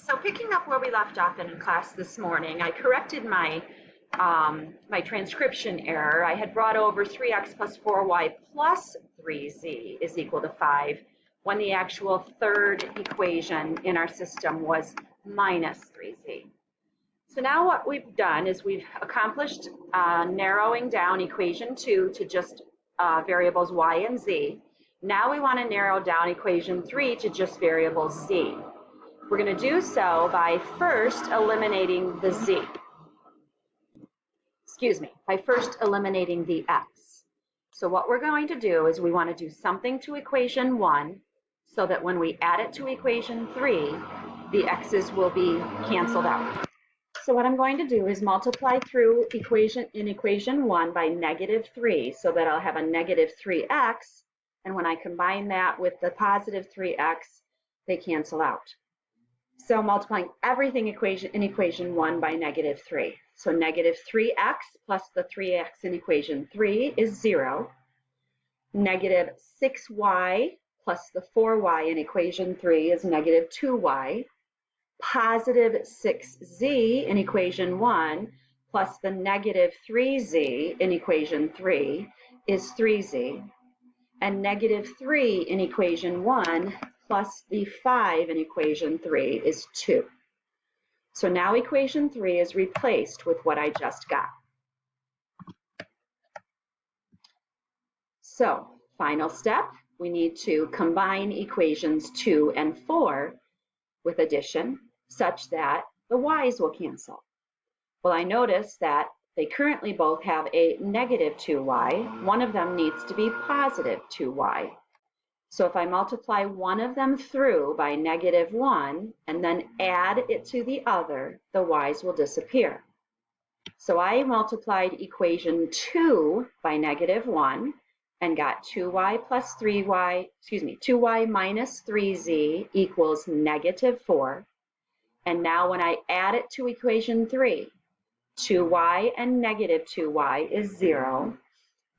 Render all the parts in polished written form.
So picking up where we left off in class this morning, I corrected my my transcription error. I had brought over 3x plus 4y plus 3z is equal to 5, when the actual third equation in our system was minus 3z. So now what we've done is we've accomplished narrowing down equation 2 to just variables y and z. Now we want to narrow down equation 3 to just variable z. We're going to do so by first eliminating the z. By first eliminating the x. So what we're going to do is we want to do something to equation 1 so that when we add it to equation 3, the x's will be canceled out. So what I'm going to do is multiply through equation 1 by negative 3 so that I'll have a negative 3x, and when I combine that with the positive 3x, they cancel out. So multiplying everything in equation 1 by negative 3. So negative 3x plus the 3x in equation 3 is 0. Negative 6y plus the 4y in equation 3 is negative 2y. Positive 6z in equation 1 plus the negative 3z in equation 3 is 3z. And negative 3 in equation 1 plus the 5 in equation 3 is 2. So now equation 3 is replaced with what I just got. So final step, we need to combine equations 2 and 4 with addition such that the y's will cancel. Well, I notice that they currently both have a negative 2y. One of them needs to be positive 2y. So if I multiply one of them through by negative 1 and then add it to the other, the y's will disappear. So I multiplied equation 2 by negative 1 and got 2y minus 3z equals negative 4. And now when I add it to equation 3, 2y and negative 2y is 0.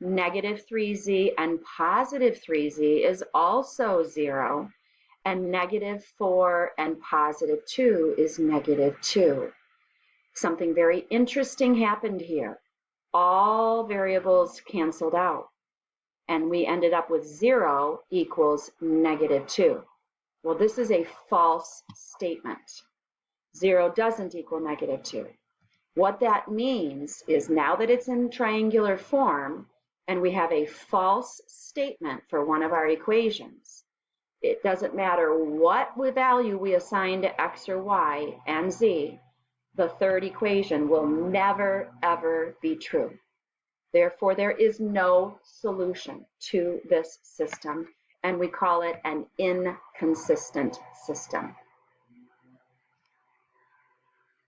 Negative 3z and positive 3z is also 0. And negative 4 and positive 2 is negative 2. Something very interesting happened here. All variables canceled out. And we ended up with 0 equals negative 2. Well, this is a false statement. 0 doesn't equal negative 2. What that means is now that it's in triangular form and we have a false statement for one of our equations, it doesn't matter what value we assign to x or y and z, the third equation will never, ever be true. Therefore, there is no solution to this system, and we call it an inconsistent system.